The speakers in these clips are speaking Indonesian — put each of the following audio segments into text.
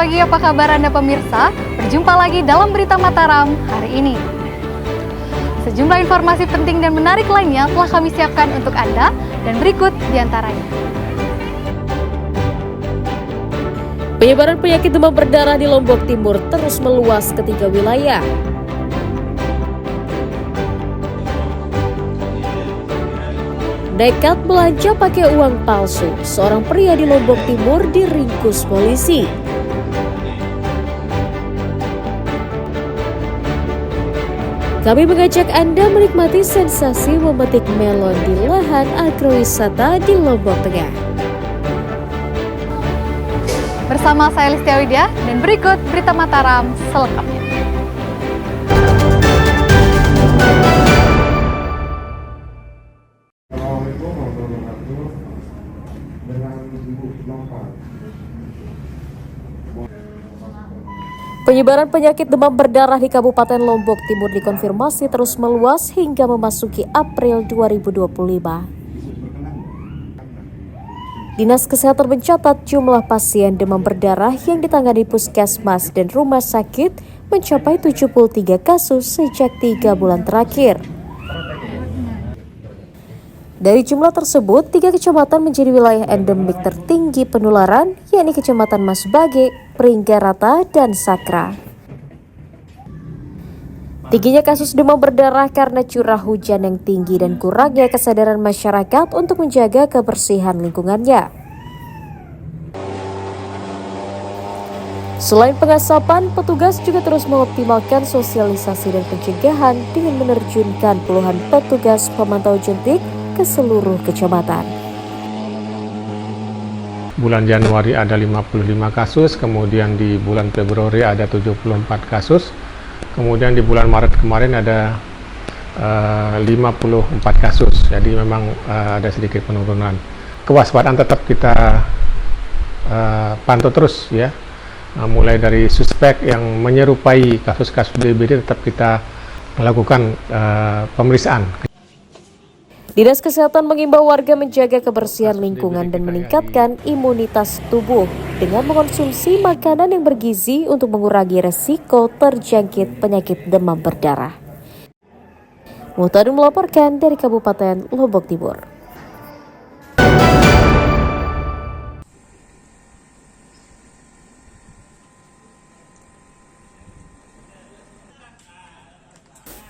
pagi, apa kabar Anda pemirsa? Berjumpa lagi dalam Berita Mataram hari ini. Sejumlah informasi penting dan menarik lainnya telah kami siapkan untuk Anda dan berikut diantaranya. Penyebaran penyakit demam berdarah di Lombok Timur terus meluas ke 3 wilayah. Nekat belanja pakai uang palsu, seorang pria di Lombok Timur diringkus polisi. Kami mengajak Anda menikmati sensasi memetik melon di lahan agrowisata di Lombok Tengah. Bersama saya Listia Widya dan berikut Berita Mataram selengkapnya. Penyebaran penyakit demam berdarah di Kabupaten Lombok Timur dikonfirmasi terus meluas hingga memasuki April 2025. Dinas Kesehatan mencatat jumlah pasien demam berdarah yang ditangani puskesmas dan rumah sakit mencapai 73 kasus sejak 3 bulan terakhir. Dari jumlah tersebut, 3 kecamatan menjadi wilayah endemik tertinggi penularan, yakni Kecamatan Masbage, Pringgarata, dan Sakra. Tingginya kasus demam berdarah karena curah hujan yang tinggi dan kurangnya kesadaran masyarakat untuk menjaga kebersihan lingkungannya. Selain pengasapan, petugas juga terus mengoptimalkan sosialisasi dan pencegahan dengan menerjunkan puluhan petugas pemantau jentik ke seluruh kecamatan. Bulan Januari ada 55 kasus, kemudian di bulan Februari ada 74 kasus, kemudian di bulan Maret kemarin ada 54 kasus. Jadi memang ada sedikit penurunan. Kewaspadaan tetap kita pantau terus ya. Mulai dari suspek yang menyerupai kasus-kasus DBD tetap kita melakukan pemeriksaan. Dinas Kesehatan mengimbau warga menjaga kebersihan lingkungan dan meningkatkan imunitas tubuh dengan mengonsumsi makanan yang bergizi untuk mengurangi resiko terjangkit penyakit demam berdarah. Muhtadun melaporkan dari Kabupaten Lombok Timur.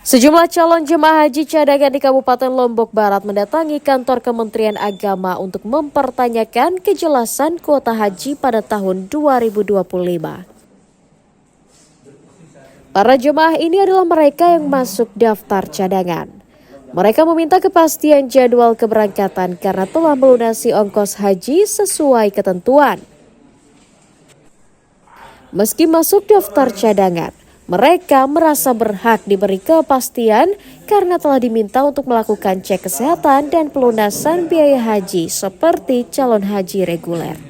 Sejumlah calon jemaah haji cadangan di Kabupaten Lombok Barat mendatangi kantor Kementerian Agama untuk mempertanyakan kejelasan kuota haji pada tahun 2025. Para jemaah ini adalah mereka yang masuk daftar cadangan. Mereka meminta kepastian jadwal keberangkatan karena telah melunasi ongkos haji sesuai ketentuan. Meski masuk daftar cadangan, mereka merasa berhak diberi kepastian karena telah diminta untuk melakukan cek kesehatan dan pelunasan biaya haji seperti calon haji reguler.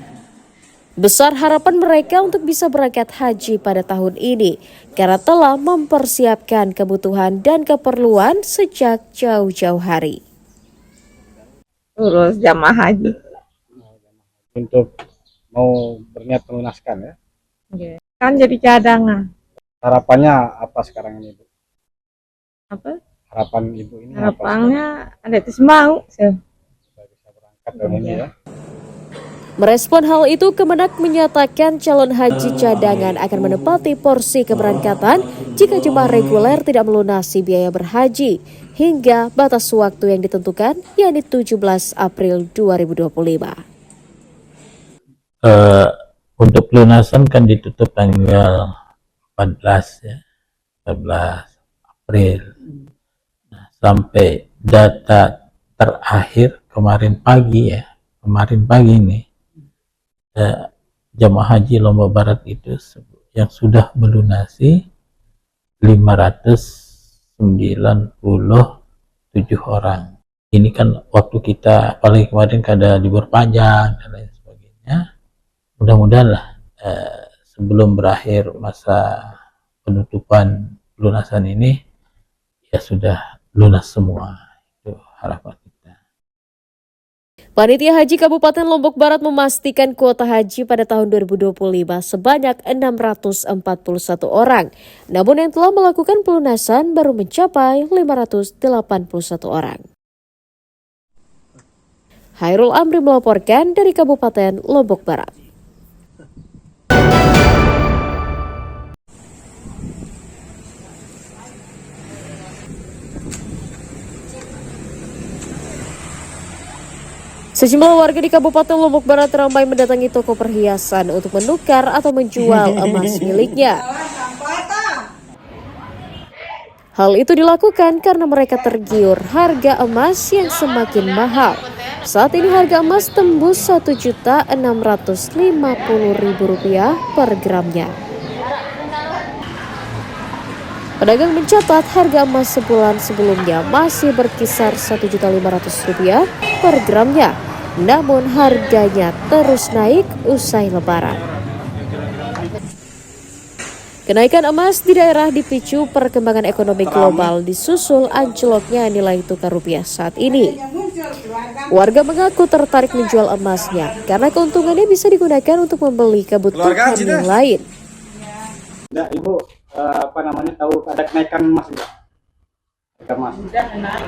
Besar harapan mereka untuk bisa berangkat haji pada tahun ini karena telah mempersiapkan kebutuhan dan keperluan sejak jauh-jauh hari. Urus jamaah haji. Untuk mau berniat melunaskan ya? Kan jadi cadangan. Harapannya apa sekarang ini, Bu? Apa? Harapan Ibu ini Harapannya ada itu mau. bisa berangkat tahun ini ya? Merespon hal itu, Kemenak menyatakan calon haji cadangan akan menepati porsi keberangkatan jika jemaah reguler tidak melunasi biaya berhaji hingga batas waktu yang ditentukan, yakni 17 April 2025. Untuk pelunasan kan ditutup tanggal 14 ya, 14 April. Nah, sampai data terakhir kemarin pagi ini jemaah haji Lombok Barat itu yang sudah melunasi 597 orang. Ini kan waktu kita, apalagi kemarin ada libur panjang dan lain sebagainya. Mudah-mudahan lah sebelum berakhir masa penutupan lunasan ini ya sudah lunas semua. Itu harapan kita. Panitia Haji Kabupaten Lombok Barat memastikan kuota haji pada tahun 2025 sebanyak 641 orang. Namun yang telah melakukan pelunasan baru mencapai 581 orang. Hairul Amri melaporkan dari Kabupaten Lombok Barat. Sejumlah warga di Kabupaten Lombok Barat ramai mendatangi toko perhiasan untuk menukar atau menjual emas miliknya. Hal itu dilakukan karena mereka tergiur harga emas yang semakin mahal. Saat ini harga emas tembus Rp1.650.000 per gramnya. Pedagang mencatat harga emas sebulan sebelumnya masih berkisar Rp1.500.000 per gramnya. Namun harganya terus naik usai lebaran. Kenaikan emas di daerah dipicu perkembangan ekonomi global disusul anjloknya nilai tukar rupiah saat ini. Warga mengaku tertarik menjual emasnya karena keuntungannya bisa digunakan untuk membeli kebutuhan yang lain. Enggak, Ibu tahu ada kenaikan emas enggak? Kenaikan emas. Udah naik.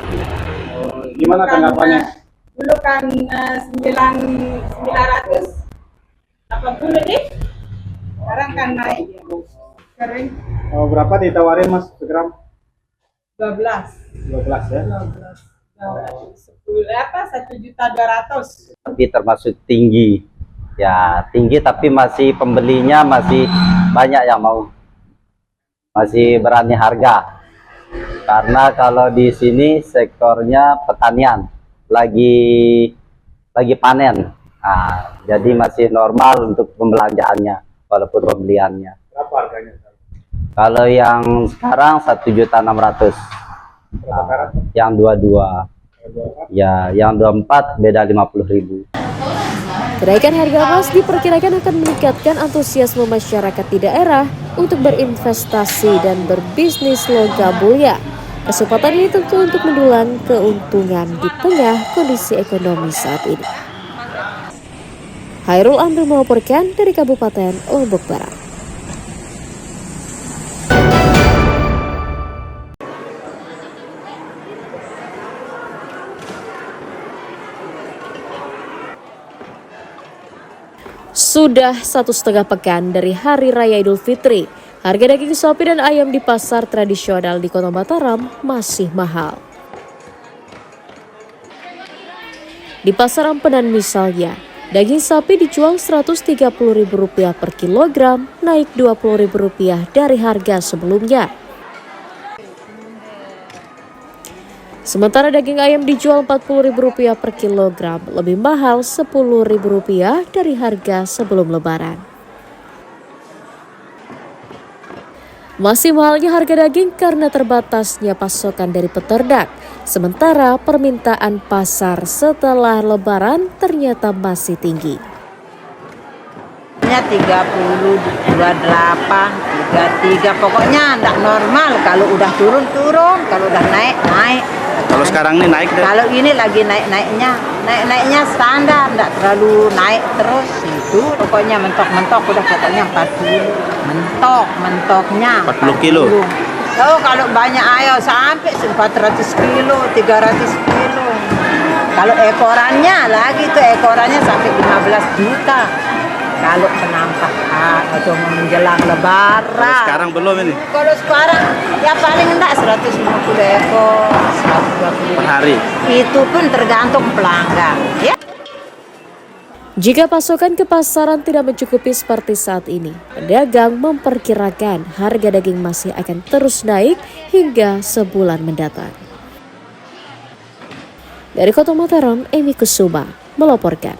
Gimana tanggapannya? Dulu kan 980 deh. Sekarang kan naik. Kering Berapa ditawarin Mas segram? 12 ya? 1.200.000. Tapi termasuk tinggi, ya tinggi tapi masih pembelinya masih banyak yang mau, masih berani harga. Karena kalau di sini sektornya pertanian lagi panen, nah, jadi masih normal untuk pembelanjaannya walaupun pembeliannya. Berapa harganya? Kalau yang sekarang 1.600.000, nah, yang 22, ya yang 24 beda 50.000. Kenaikan harga emas diperkirakan akan meningkatkan antusiasme masyarakat di daerah untuk berinvestasi dan berbisnis logam mulia. Kesempatan ini tentu untuk mendulang keuntungan di tengah kondisi ekonomi saat ini. Hairul Amri melaporkan dari Kabupaten Lombok Barat. Sudah 1,5 pekan dari Hari Raya Idul Fitri, harga daging sapi dan ayam di pasar tradisional di Kota Mataram masih mahal. Di pasar Ampenan misalnya, daging sapi dijual Rp130.000 per kilogram, naik Rp20.000 dari harga sebelumnya. Sementara daging ayam dijual Rp40.000 per kilogram, lebih mahal Rp10.000 dari harga sebelum lebaran. Masih mahalnya harga daging karena terbatasnya pasokan dari peternak. Sementara permintaan pasar setelah lebaran ternyata masih tinggi. 30, 28, 33, pokoknya enggak normal. Kalau udah turun, kalau udah naik. Kalau sekarang ini naik deh. Kalau ini lagi naiknya standar, enggak terlalu naik terus itu. Pokoknya mentok udah pokoknya 40. Mentoknya 40 kilo. Oh, kalau banyak ayo sampai 400 kilo, 300 kilo. Kalau ekorannya sampai 15 juta. Kalau penampakan atau menjelang lebaran. Kalau sekarang belum ini? Kalau sekarang ya paling enggak 150 ekor, 120 per hari. Itu pun tergantung pelanggan, ya. Jika pasokan ke pasaran tidak mencukupi seperti saat ini, pedagang memperkirakan harga daging masih akan terus naik hingga sebulan mendatang. Dari Kota Mataram, Emi Kusuma melaporkan.